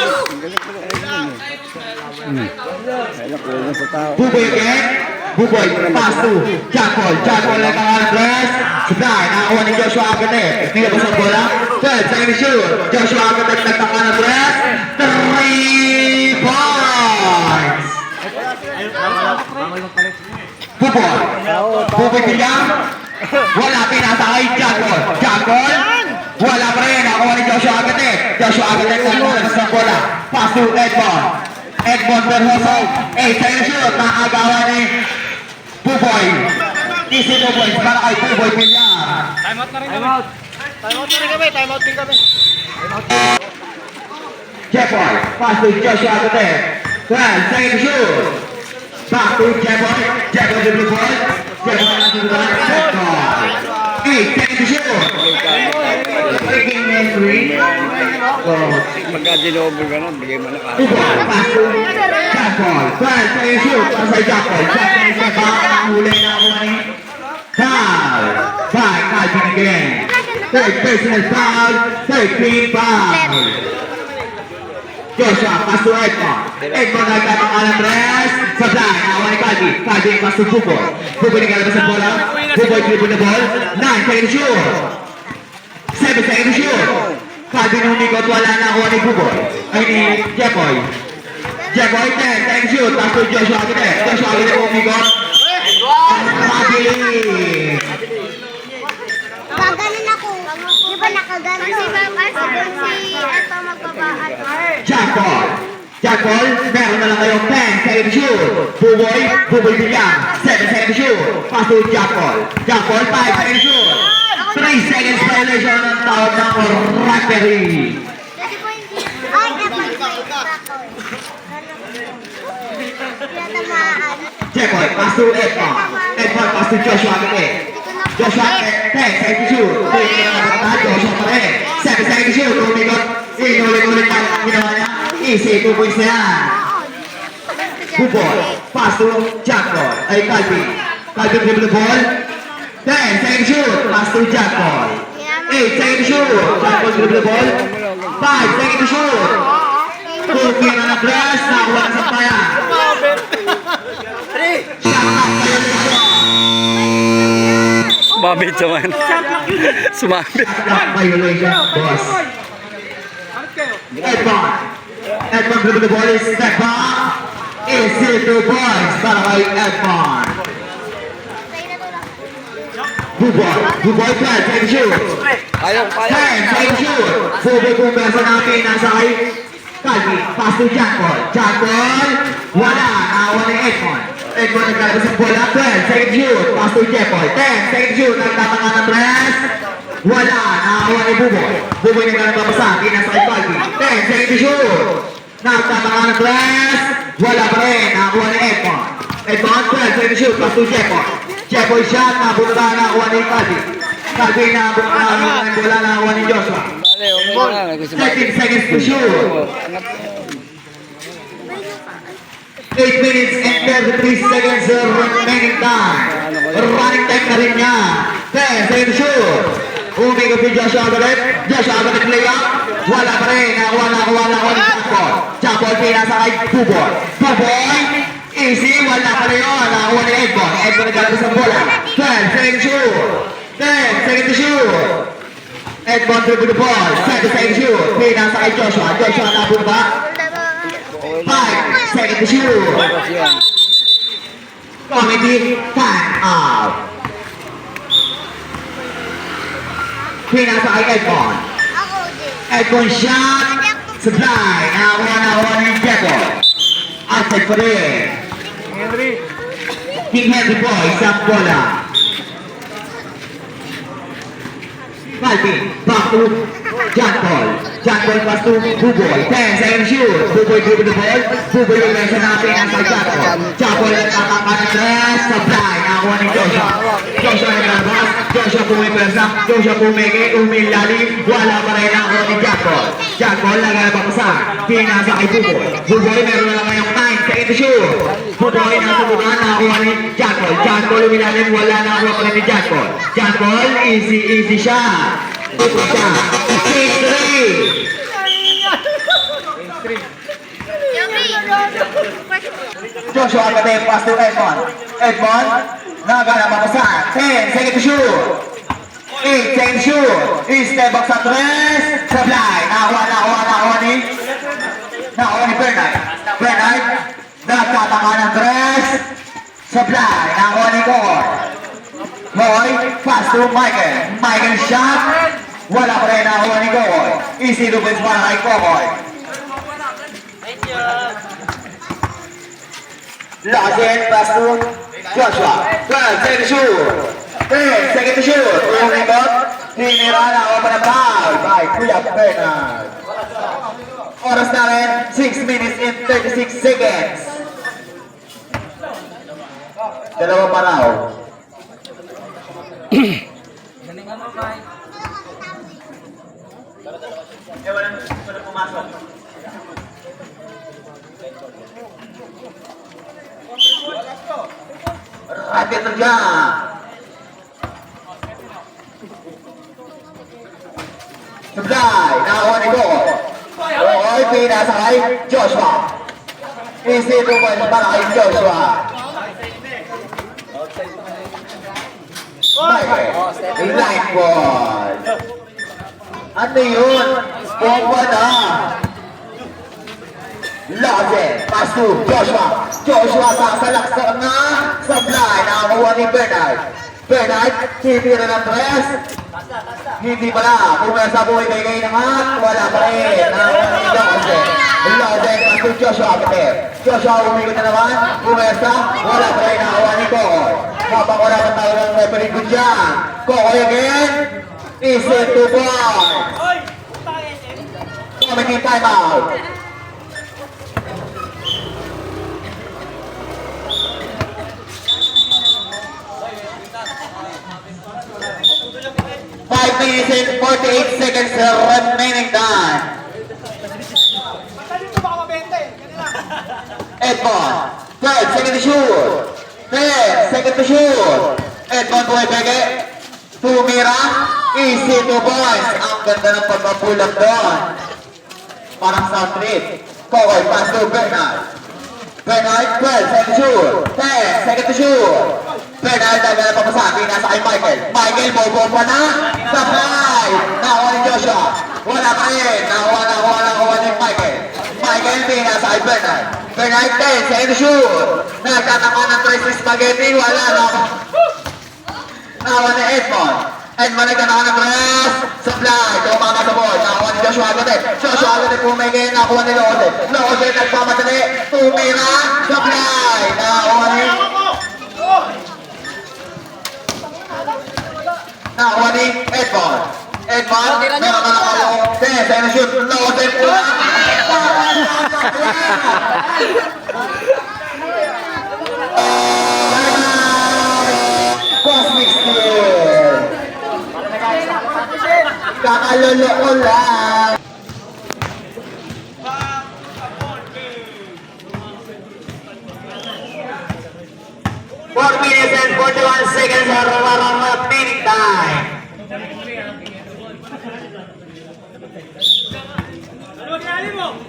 Kulang sa tao. Buboy again. Buboy. Pass to Jackal. Jackal na agawan ng dress. Supply. Nakakuha ni Joshua Agate. Hindi na ba sa bola? 12 second shoot. Joshua Agate nagtaka ng dress. 3 points. Buboy. Buboy bilang. Wala, pinasa kay Jackal. Jackal. Wala pa rin. Nakuha ni Joshua Agate. Joshua Agate nagtaka sa bola. Pass to Edmond. Edmond Berhoso. 8 second shoot. Nakagawa ni Buboy. Easy 2 points para kay Buboy Villar. Time out na rin kami. Time out din kami. Jeffoy, pass to Joshua Agate. 12 second shoot. Back to Jeffoy. Jeffoy the blue ball. Jeffoy na to the right. 8 second shoot. Taking in 3. Magka-dinoble ka na, bigay mo na ka. Buboy, pass to Jeffoy. 12 second shoot. Para sa Jeffoy. Jeffoy sa back. Ang huli na ako ni foul. By Calvin again. Third personal foul. 13 foul. Joshua, pass to Edmond. Edmond nagtataka ng press. Supply, nakawa ni Calvin. Calvin, pass to Buboy. Buboy naglalabas ang bola. Buboy dribble the ball. 9 second shoot. 7 second shoot. Calvin humikot, wala na ako ni Buboy. Ay ni Jeffoy. Jeffoy, 10 second shoot. Pass to Joshua Agate. Joshua Agate humikot. Mabilis. Gaganon ako. Di ba nakaganon? Kasi ito magbabaan. Jackal. Jackal, meron na lang kayong 10 second shoot. Buboy, Buboy bilang. 7 second shoot. Pass to Jackal. Jackal, 5 second shoot. 3 seconds violation ng tawag ng referee. Kasi po hindi. Ay, kapag sa iba ko. Tinatamaan. Jackal, pass to Edmond. Edmond, pass to Joshua Agate. Joshua Agate, 10 second shoot. Hindi na nakakatahan, Joshua pa rin. 7 second shoot. Umikot. Inulit-ulit lang ang ginawa niya. Easy, 2 points na yan. Buboy, pass to Jackal. Ay, Calvin. Calvin dribble the ball. 10 second shoot. Pass to Jackal. 8 second shoot. Jackal dribble the ball. 5 second shoot. Cookie na ng press. Nakuha na sa paya. Shot up violation. Babit naman. Sumabit. Shot up violation, boss. Edmond. Edmond dribble the ball is step back. Easy 2 points para kay Edmond. Buboy. Buboy, 12 second shoot. Ayaw, 10 second shoot. Buboy kung besa natin nasa kay Calvin. Pass to Jackal. Jackal. Wala. Nakawa ni Edmond. Edmond naglalabas ang bola. 12 second shoot. Pass to Jeffoy. 10 second shoot. Nagtataka ng press. Wala. Nakawa ni Buboy. Buboy naglalabas sa akin nasa kay Calvin. 10 second shoot. Nagtataka ng press. Wala pa rin. Nakakuha ni Edmond. Edmond, 12 second shoot. Pass to Jeffoy. Jeffoy shot. Nabunta na nakakuha ni Calvin. Calvin nabunta ng bola. Nakakuha ni Joshua. 13 seconds to shoot. 8 minutes and 33 seconds remaining time. Running time na rin niya. 10 second shoot. Umikot si Joshua Agate. Joshua Agate play up. Wala pa rin. Nakuha ni Jackal. Jackal pinasa kay Buboy. Buboy. Easy. Wala pa rin yun. Nakuha ni Edmond. Edmond naglalabas ang bola. 12 second shoot. 10 second to shoot. Edmond dribble the ball. Set to second shoot. Pinasa kay Joshua. Joshua nabot ba? 5 second to shoot. Tapos yan. Comedy time out. Pinasa kay Edmond. Ako din. Edmond shot. Supply. Nakuha ni Jeko. Outside pa rin. King Henry po, isang bola. Calvin, back to John Paul. John Paul pass to Buboy. 10 second shoot. Buboy dribble the ball. Buboy yung nasa natin ang sa John Paul. John Paul ang tataka ng tres. Supply. Nakuha ni Joshua. Joshua naglabas. Joshua pumipersa. Joshua umilalim. Wala pa rin ako ni John Paul. John Paul naglalabasa. Pinasa kay Buboy. Buboy meron na lang ngayong 9 second shoot. Buboy nasa bukan. Nakuha ni John Paul. John Paul umilalim. Wala na ako pa rin ni John Paul. John Paul, easy siya. Easy siya. 6-3. Joshua Agate, pass to Edmond. Edmond, naglalabasa. 10 second to shoot. 8 second shoot. Step back sa tres. Supply. Nakuha ni Bernard. Bernard, nagtataka ng tres. Supply. Nakuha ni Kokoy. Kokoy, pass to Michael. Michael shot. Wala pa rin nakuha ni Kokoy. Easy defense para kay Kokoy. Lajen, pass to Joshua. 12 second to shoot. 10 second to shoot. Umikot. Tinira na ako pa ng foul by Kuya Bernard. Oras na rin, 6 minutes and 36 seconds. Dalawa pa raw. Wala pumasok. Rapid na dyan. Supply. Nakakuha ni Gogo. Gogoy, pinasa kay Joshua. Easy 2 points para kay Joshua. Michael. Line ball. Ano yun? Bomba na. Lajen. Pass to Joshua. Joshua sasalaksak na. Supply. Nakakuha ni Bernard. Bernard, titira ng tres. Hindi pala. Pumesa po ibigay naman. Wala pa rin. Nakakuha ni Lajen. Lajen. Pass to Joshua. Joshua umikot na naman. Pumesa. Wala pa rin. Nakakuha ni Kokoy. Mapakura pa tayo ng referee ko dyan. Kokoy again. Easy 2 points. Comedy time out. Five minutes and 48 seconds remaining time. Edmond, 12 second to shoot. 10 second to shoot. Edmond Buwebeke, tumira, easy 2 points. Ang ganda ng pagpapulang doon. Parang sound trip. Kokoy, pass to Bernard. Bernard, 12 second to shoot. 10 second to shoot. Bernard, nagala pa sa akin, nasa kay Michael. Michael, bobo pa na. Supply. Nakuha ni Joshua. Wala pa rin. Nakuha ni Michael. Michael, pinasa kay Bernard. Bernard, 10 second to shoot. Nagtataka ng Tracy Spaghetti. Wala na. Nakuha ni Edmond. Edmond, nagtataka ng press. Supply. Tumama sa ball. Nakuha ni Joshua Agate. Joshua Agate pumigay. Nakuha ni Loode. Loode, nagpamadali. Tumira. Supply. Nakuha ni Edmond. Edmond, meron ka nakalo. 10 second shoot. Loode. Cosmic steal. Kakalolo ko lang. Four minutes and 41 seconds remaining time.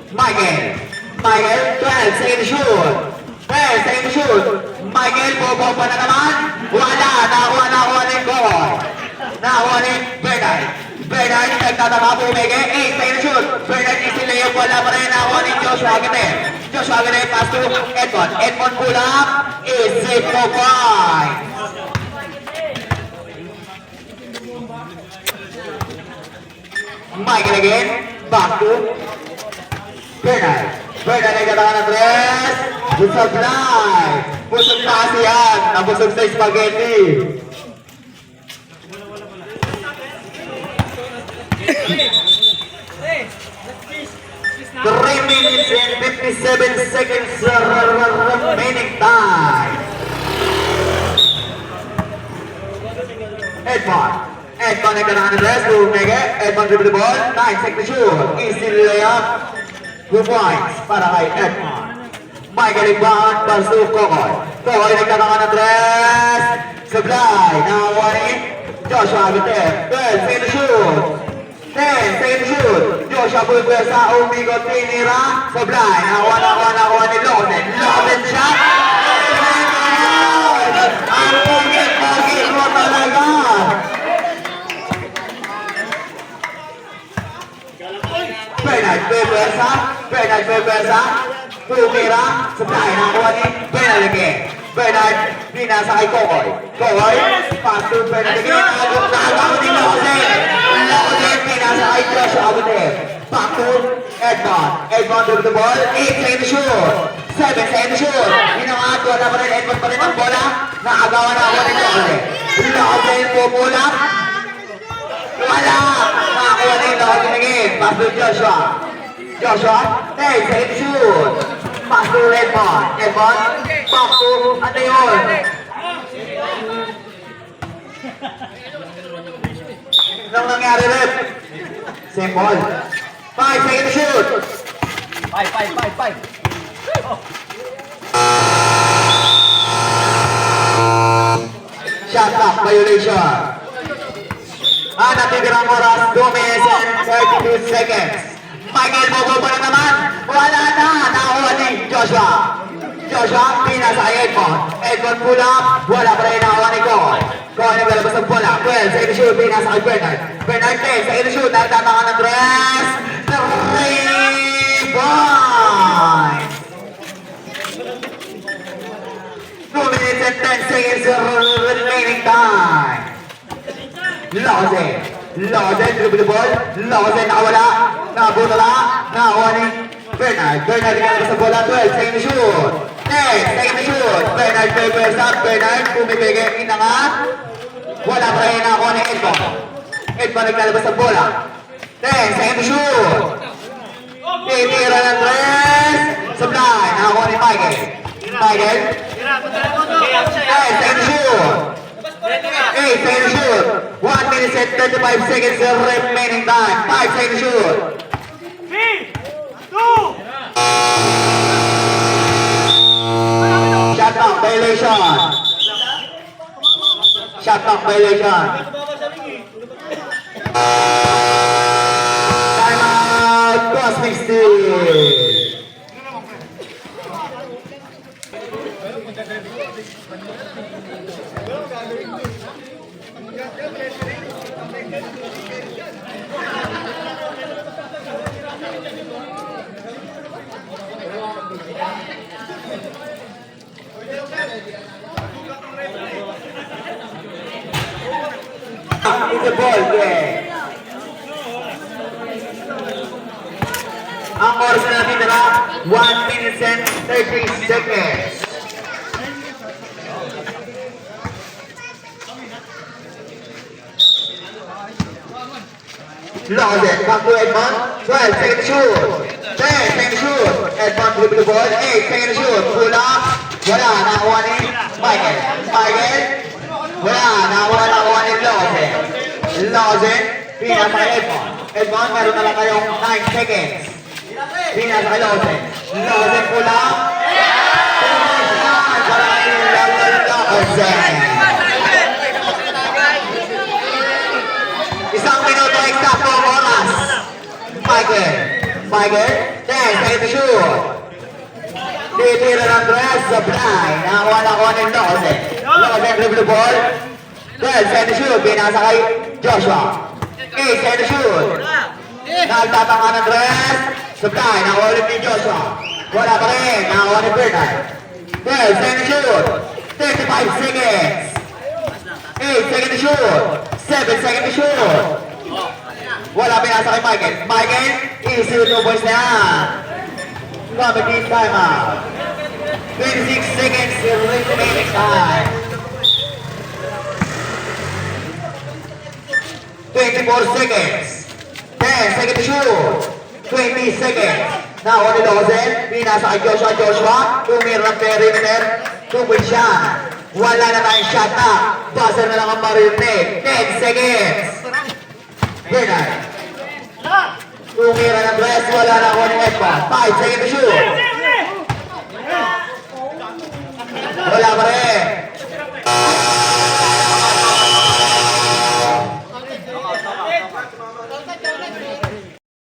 Michael, 12 second shoot. 10 second shoot. Michael, bobo pa na naman. Wala, nakuha ni Gogo. Nakuha ni Bernard. Bernard, nagtatama po umege. 8, tayo na shoot. Bernard, easy layup. Wala pa rin ako ni Joshua Agate. Joshua Agate, pass to Edmond. Edmond pulang. Easy po point. Michael again. Back to Bernard. Bernard ay katakan ng 3. Busog live. Busog na kasi yan. Nabusog sa spaghetti. Three minutes and 57 seconds remaining time. Edmond. Edmond ay katakan ng 3. Umege. Edmond dribble the ball. 9 seconds shoot. Easy layup. 2 points para kay Edmond. Michael Ibahan, pass to Kokoy. Kokoy nagkatakan ng 3. Supply. Nakakuha ni Joshua Agate. 12 seconds shoot. 10 seconds shoot. Joshua Pulpesa, umikot tinira. Supply. Nakakuha ni Loden. Loden shot. Ang pugit mo talaga. Bernard Pulpesa. Tumira. Supply. Nakakuha ni Bernard again. Bernard, pinasa kay Kokoy. Kokoy, pass to Bernard again. Nagawa ni Loden. Loden, pinasa kay Joshua Agate. Back to Edmond. Edmond with the ball. 8 seconds shoot. 7 seconds shoot. Ginawa, wala pa rin. Edmond pa rin ang bola. Nakagawa na ako ni Loden. Loden pumula. Wala. Nakakuha ni Loden again. Pass to Joshua. Joshua, 10 seconds shoot. Pass to Edmond. Edmond, back to Atayon. Anong nangyari rin? Same ball. 5 seconds shoot. 5. Shot clock violation. Natitirang oras, 2 minutes and 32 seconds. Michael, bobo pa na naman. Wala na. Nakakuha ni Joshua. Joshua, pinasa kay Edmond. Edmond pula. Wala pa rin nakakuha ni Koy. Koy naglalabas ng bola. 12 seconds shoot. Pinasa kay Bernard. Bernard 10 seconds shoot. Nagtatama ng 3 points. 2 minutes and 10 seconds remaining time. Loden, dribble the ball. Loden, nakawala. Nakabutala. Nakakuha ni Bernard. Bernard, naglalabas ng bola. 12 seconds shoot. 10 seconds shoot. Bernard, papers up. Bernard, pumipigil. Inangat. Wala pa rin nakakuha ni Edmond. Edmond, naglalabas ng bola. 10 seconds shoot. Titira ng 3. Supply. Nakakuha ni Michael. Michael. 10 seconds shoot. 8 seconds shoot. 1 minute and 35 seconds remaining time. 5 seconds shoot. 3, 2, Shot clock violation. Shot clock violation. Time out. Cosmic Steel. It's a ball game. Ang oras na natin na 1 minute and 30 seconds. Loden, back to Edmond. 12 seconds shoot. 10 seconds shoot. Edmond dribble the ball. 8 seconds shoot. Pull up. Wala, nakakuha ni Michael. Michael. Wala, nakakuha ni Loden. Loden, pinasa kay Edmond. Edmond, meron na lang kayong 9 seconds. Pinasa kay Loden. Loden, pull up. Isang minuto eksakto ang oras. Michael, 10 seconds shoot. Titira ng dress, supply. Nakakuha na kuha ng Loden. Loden, dribble the ball. 12 seconds shoot, pinasa kay Joshua. 8 seconds to shoot. Nagtataka ng dress. Supply, nakuha ulit ni Joshua. Wala pa rin, nakuha ni Bernard. 12 seconds to shoot. 35 seconds. 8 seconds to shoot. 7 seconds to shoot. Wala pinasa kay Michael. Michael, easy with 2 points na yan. Comedy time out. 26 seconds remaining time. 24 seconds. 10 seconds to shoot. 20 seconds. Now, on the dozen, pinasa kay Joshua. Joshua, tumira ng perimeter. 2 points siya. Wala na tayong shot na. Buzzer na lang ang marinig. 10 seconds. Bernard. Tumira ng dress. Wala na ako ng Edpa. 5 seconds to shoot. Wala pa rin.